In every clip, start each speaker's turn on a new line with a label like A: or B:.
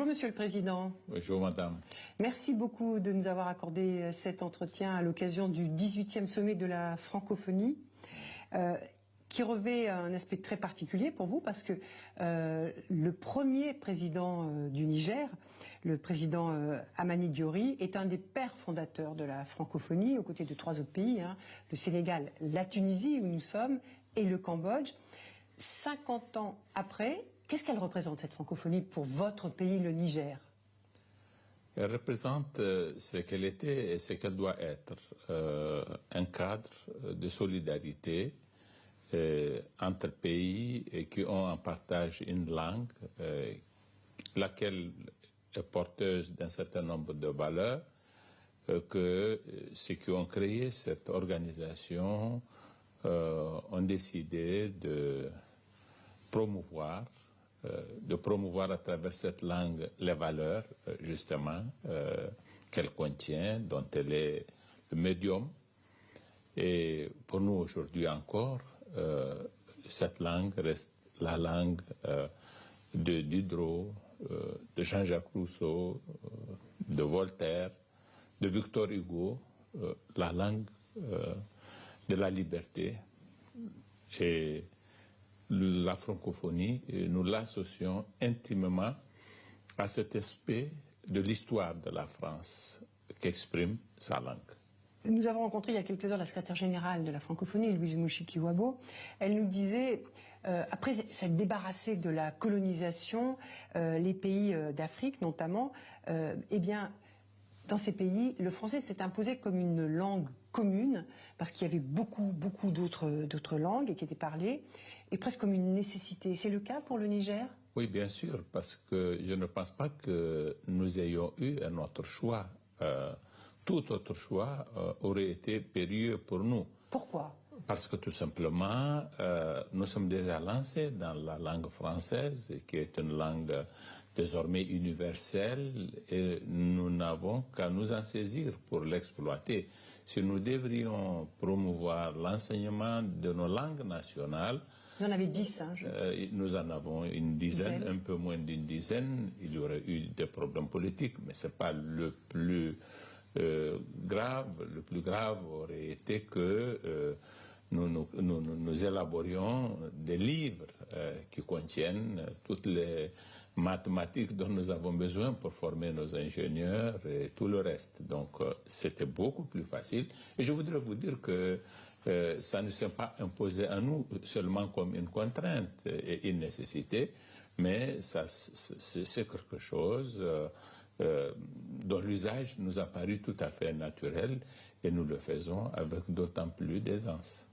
A: Monsieur le Président.
B: Bonjour Madame.
A: Merci beaucoup de nous avoir accordé cet entretien à l'occasion du 18e sommet de la francophonie, qui revêt un aspect très particulier pour vous parce que le premier président du Niger, le président Hamani Diori, est un des pères fondateurs de la francophonie aux côtés de 3 autres pays, le Sénégal, la Tunisie où nous sommes et le Cambodge. 50 ans après, qu'est-ce qu'elle représente cette francophonie pour votre pays, le Niger?
B: Elle représente ce qu'elle était et ce qu'elle doit être, un cadre de solidarité entre pays qui ont en partage une langue, laquelle est porteuse d'un certain nombre de valeurs, que ceux qui ont créé cette organisation ont décidé de promouvoir à travers cette langue les valeurs, justement, qu'elle contient, dont elle est le médium. Et pour nous aujourd'hui encore, cette langue reste la langue de Diderot, de Jean-Jacques Rousseau, de Voltaire, de Victor Hugo, la langue de la liberté. Et la francophonie, nous l'associons intimement à cet aspect de l'histoire de la France qu'exprime sa langue.
A: Nous avons rencontré il y a quelques heures la secrétaire générale de la francophonie, Louise Mouchikiwabo. Elle nous disait, après s'être débarrassée de la colonisation, les pays d'Afrique notamment, eh bien, dans ces pays, le français s'est imposé comme une langue commune, parce qu'il y avait beaucoup d'autres langues qui étaient parlées, et presque comme une nécessité. C'est le cas pour le Niger?
B: Oui, bien sûr, parce que je ne pense pas que nous ayons eu un autre choix. Tout autre choix aurait été périlleux pour nous.
A: Pourquoi? Parce
B: que tout simplement, nous sommes déjà lancés dans la langue française, qui est une langue désormais universelle, et nous n'avons qu'à nous en saisir pour l'exploiter. Si nous devrions promouvoir l'enseignement de nos langues nationales,
A: vous en avez 10,
B: nous en avons une dizaine, un peu moins d'une dizaine. Il y aurait eu des problèmes politiques, mais ce n'est pas le plus grave. Le plus grave aurait été que nous élaborions des livres qui contiennent toutes les mathématiques dont nous avons besoin pour former nos ingénieurs et tout le reste. Donc c'était beaucoup plus facile. Et je voudrais vous dire que ça ne s'est pas imposé à nous seulement comme une contrainte et une nécessité, mais c'est quelque chose dont l'usage nous a paru tout à fait naturel, et nous le faisons avec d'autant plus d'aisance.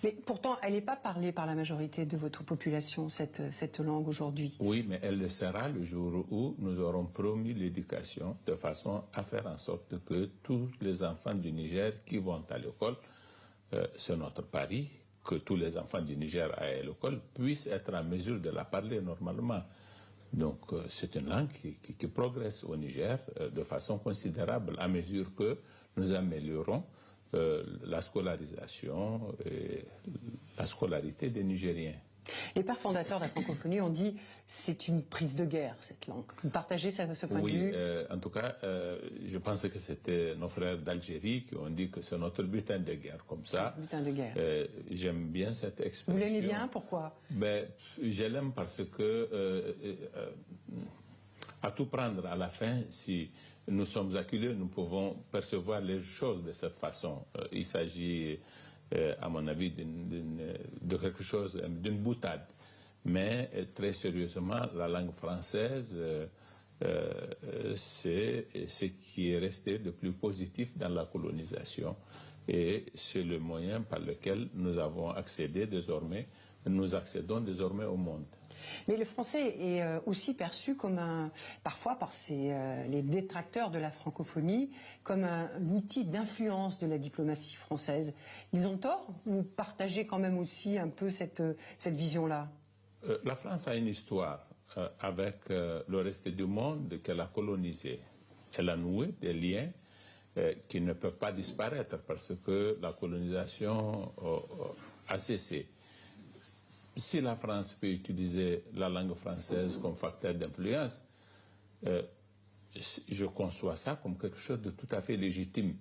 A: Mais pourtant, elle n'est pas parlée par la majorité de votre population, cette langue aujourd'hui.
B: Oui, mais elle le sera le jour où nous aurons promis l'éducation, de façon à faire en sorte que tous les enfants du Niger qui vont à l'école, c'est notre pari, que tous les enfants du Niger à l'école puissent être en mesure de la parler normalement. Donc c'est une langue qui progresse au Niger de façon considérable à mesure que nous améliorons la scolarisation et la scolarité des Nigériens.
A: Les pères fondateurs de la francophonie ont dit c'est une prise de guerre, cette langue. Vous partagez ce point de vue?
B: Oui, en tout cas, je pense que c'était nos frères d'Algérie qui ont dit que c'est notre butin de guerre, comme ça.
A: Butin de guerre.
B: J'aime bien cette expression.
A: Vous l'aimez bien? Pourquoi?
B: Je l'aime parce que, à tout prendre à la fin, si nous sommes acculés, nous pouvons percevoir les choses de cette façon. Il s'agit, à mon avis, de quelque chose, d'une boutade. Mais très sérieusement, la langue française, c'est ce qui est resté de plus positif dans la colonisation. Et c'est le moyen par lequel nous avons accédé désormais, nous accédons désormais au monde.
A: Mais le français est aussi perçu comme parfois par les détracteurs de la francophonie, comme un outil d'influence de la diplomatie française. Ils ont tort? Vous partagez quand même aussi un peu cette vision-là?
B: La France a une histoire avec le reste du monde qu'elle a colonisé. Elle a noué des liens qui ne peuvent pas disparaître parce que la colonisation a cessé. Si la France peut utiliser la langue française comme facteur d'influence, je conçois ça comme quelque chose de tout à fait légitime.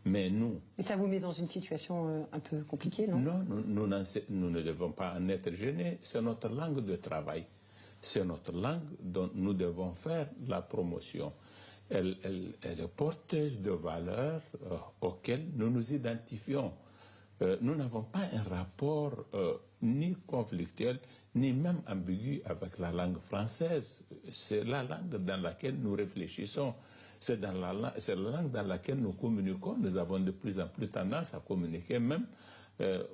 B: Mais nous...
A: Mais ça vous met dans une situation un peu compliquée, non?
B: Non, nous ne devons pas en être gênés. C'est notre langue de travail. C'est notre langue dont nous devons faire la promotion. Elle est porteuse de valeurs auxquelles nous nous identifions. Nous n'avons pas un rapport ni conflictuel, ni même ambigu avec la langue française. C'est la langue dans laquelle nous réfléchissons. C'est la langue dans laquelle nous communiquons. Nous avons de plus en plus tendance à communiquer même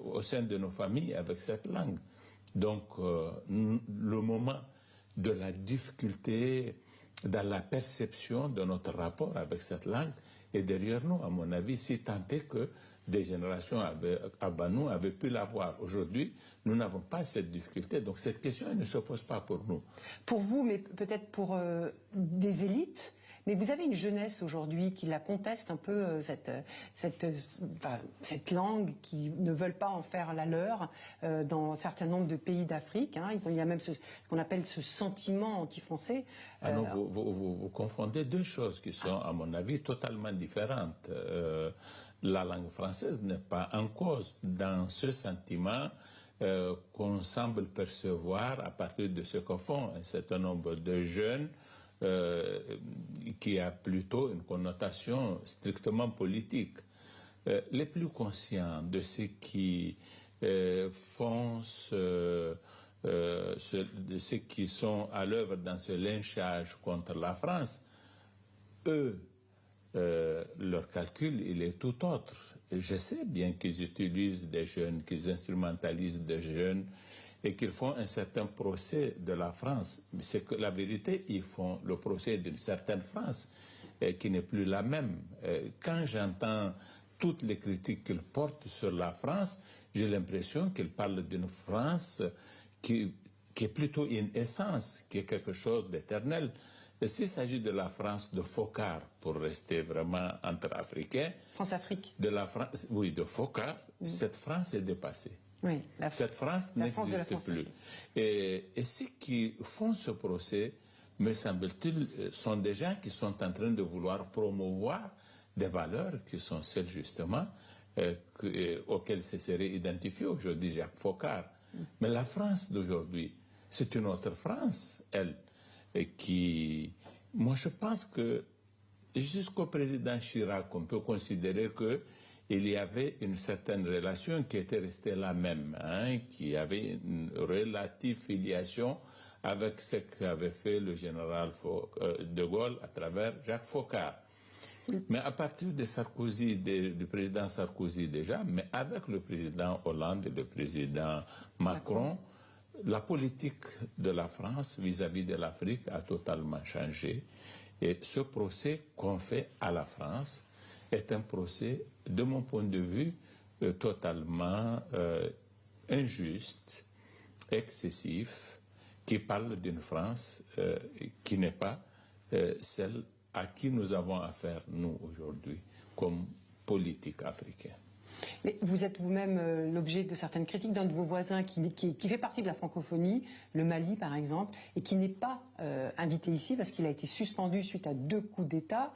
B: au sein de nos familles avec cette langue. Donc, le moment de la difficulté dans la perception de notre rapport avec cette langue est derrière nous, à mon avis, si tant est que des générations avant nous avaient pu l'avoir. Aujourd'hui, nous n'avons pas cette difficulté. Donc cette question elle ne se pose pas pour nous.
A: Pour vous, mais peut-être pour des élites. Mais vous avez une jeunesse aujourd'hui qui la conteste un peu, cette langue, qui ne veulent pas en faire la leur dans un certain nombre de pays d'Afrique. Hein. Il y a même ce qu'on appelle ce sentiment anti-français.
B: Ah non, vous confondez deux choses qui sont, à mon avis, totalement différentes. La langue française n'est pas en cause dans ce sentiment qu'on semble percevoir à partir de ce que font un certain nombre de jeunes qui a plutôt une connotation strictement politique. Les plus conscients de ce qui font de ceux qui sont à l'œuvre dans ce lynchage contre la France, eux, leur calcul, il est tout autre. Et je sais bien qu'ils utilisent des jeunes, qu'ils instrumentalisent des jeunes et qu'ils font un certain procès de la France. Mais c'est que la vérité, ils font le procès d'une certaine France qui n'est plus la même. Quand j'entends toutes les critiques qu'ils portent sur la France, j'ai l'impression qu'ils parlent d'une France qui est plutôt une essence, qui est quelque chose d'éternel. Et s'il s'agit de la France de Foccart, pour rester vraiment entre Africains...
A: France-Afrique.
B: Oui, de Foccart, cette France est dépassée.
A: Oui,
B: cette France n'existe plus. Et ceux qui font ce procès, me semble-t-il, sont des gens qui sont en train de vouloir promouvoir des valeurs qui sont celles justement auxquelles se serait identifié aujourd'hui Jacques Foccart. Mais la France d'aujourd'hui, c'est une autre France, elle, qui... Moi, je pense que jusqu'au président Chirac, on peut considérer que il y avait une certaine relation qui était restée la même, hein, qui avait une relative filiation avec ce qu'avait fait le général de Gaulle à travers Jacques Foccart. Mais à partir de Sarkozy, du président Sarkozy déjà, mais avec le président Hollande et le président Macron, la politique de la France vis-à-vis de l'Afrique a totalement changé. Et ce procès qu'on fait à la France est un procès, de mon point de vue, totalement injuste, excessif, qui parle d'une France qui n'est pas celle à qui nous avons affaire, nous, aujourd'hui, comme politique africaine.
A: Mais vous êtes vous-même l'objet de certaines critiques d'un de vos voisins qui fait partie de la francophonie, le Mali par exemple, et qui n'est pas invité ici parce qu'il a été suspendu suite à 2 coups d'État.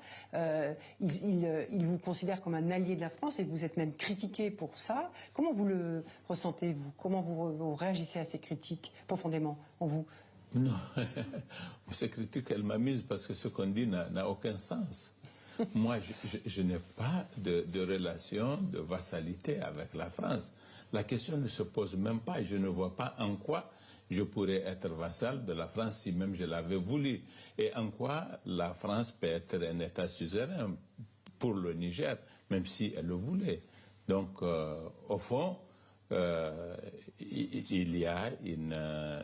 A: Il vous considère comme un allié de la France et vous êtes même critiqué pour ça. Comment vous le ressentez, vous? Comment vous réagissez à ces critiques profondément en vous?
B: Non, ces critiques, elles m'amusent parce que ce qu'on dit n'a aucun sens. Moi, je n'ai pas de relation de vassalité avec la France. La question ne se pose même pas. Je ne vois pas en quoi je pourrais être vassal de la France si même je l'avais voulu. Et en quoi la France peut être un État suzerain pour le Niger, même si elle le voulait. Donc, au fond, il y a une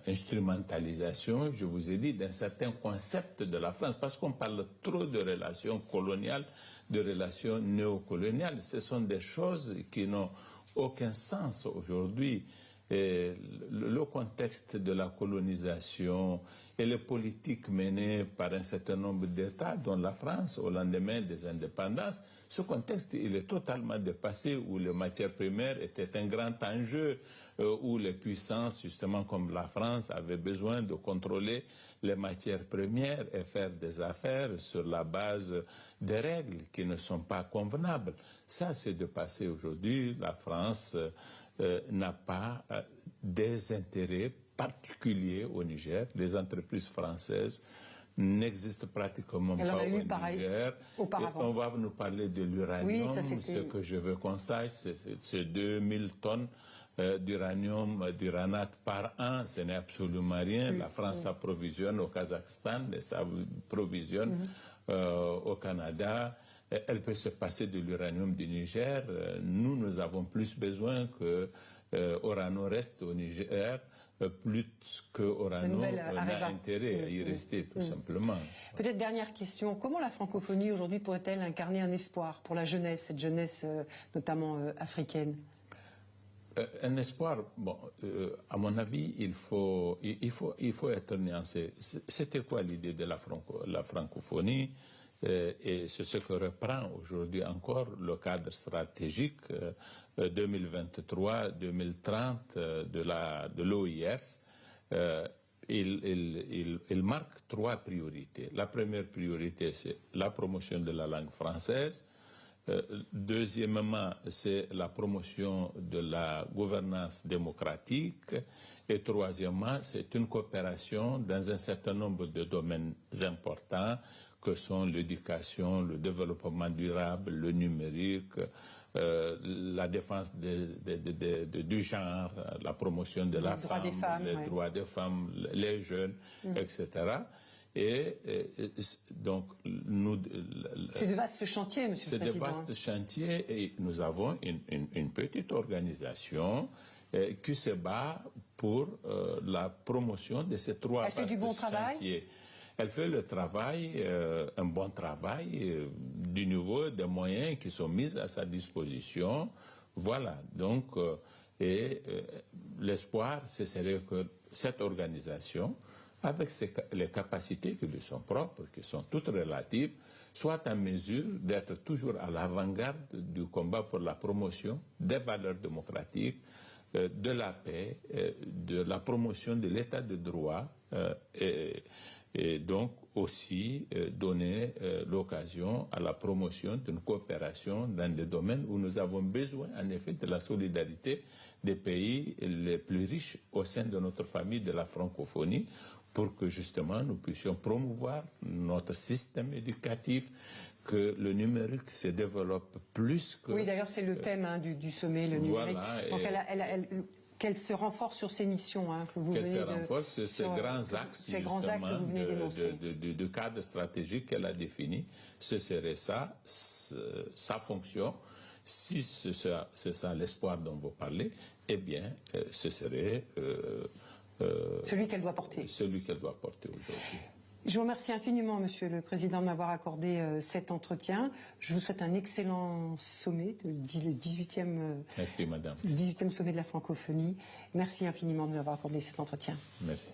B: instrumentalisation, je vous ai dit, d'un certain concept de la France, parce qu'on parle trop de relations coloniales, de relations néocoloniales. Ce sont des choses qui n'ont aucun sens aujourd'hui. Et le contexte de la colonisation et les politiques menées par un certain nombre d'États, dont la France, au lendemain des indépendances, ce contexte, il est totalement dépassé, où les matières premières étaient un grand enjeu, où les puissances, justement comme la France, avaient besoin de contrôler les matières premières et faire des affaires sur la base des règles qui ne sont pas convenables. Ça, c'est dépassé aujourd'hui. La France n'a pas des intérêts particuliers au Niger. Les entreprises françaises n'existent pratiquement pas au Niger. On va nous parler de l'uranium. Oui, ce que je veux qu'on sache, c'est 2000 tonnes d'uranium, d'uranate par an. Ce n'est absolument rien. La France s'approvisionne au Kazakhstan, elle s'approvisionne au Canada. Elle peut se passer de l'uranium du Niger. Nous avons plus besoin que Orano reste au Niger, plus que Orano n'a intérêt à y rester, tout simplement.
A: Peut-être dernière question. Comment la francophonie aujourd'hui pourrait-elle incarner un espoir pour la jeunesse, cette jeunesse notamment africaine?
B: Un espoir, bon, à mon avis, il faut être nuancé. C'était quoi l'idée de la francophonie? Et c'est ce que reprend aujourd'hui encore le cadre stratégique 2023-2030 de l'OIF. Il marque 3 priorités. La première priorité, c'est la promotion de la langue française. Deuxièmement, c'est la promotion de la gouvernance démocratique. Et troisièmement, c'est une coopération dans un certain nombre de domaines importants que sont l'éducation, le développement durable, le numérique, la défense du genre, la promotion de la femme, les droits des femmes, les jeunes, etc. Et donc,
A: c'est de vastes chantiers, Monsieur le Président.
B: C'est de vastes chantiers et nous avons une petite organisation qui se bat pour la promotion de ces 3 vastes chantiers. Elle fait du bon travail. Elle fait le travail, un bon travail, du niveau des moyens qui sont mis à sa disposition. Voilà. Donc, l'espoir, ce serait que cette organisation, avec les capacités qui lui sont propres, qui sont toutes relatives, soit en mesure d'être toujours à l'avant-garde du combat pour la promotion des valeurs démocratiques, de la paix, de la promotion de l'état de droit, et donc aussi donner l'occasion à la promotion d'une coopération dans des domaines où nous avons besoin en effet de la solidarité des pays les plus riches au sein de notre famille de la francophonie, pour que justement nous puissions promouvoir notre système éducatif, que le numérique se développe plus que...
A: Oui, d'ailleurs c'est le thème du sommet, le numérique.
B: Voilà,
A: donc qu'elle se renforce sur ses missions que vous venez de...
B: Qu'elle se renforce sur ces grands axes justement du cadre stratégique qu'elle a défini. Ce serait ça, sa fonction. Si c'est ça l'espoir dont vous parlez, eh bien ce serait...
A: celui qu'elle doit porter.
B: Celui qu'elle doit porter aujourd'hui.
A: Je vous remercie infiniment, Monsieur le Président, de m'avoir accordé cet entretien. Je vous souhaite un excellent sommet, le 18e,
B: Merci, Madame.
A: Le 18e sommet de la francophonie. Merci infiniment de m'avoir accordé cet entretien.
B: Merci.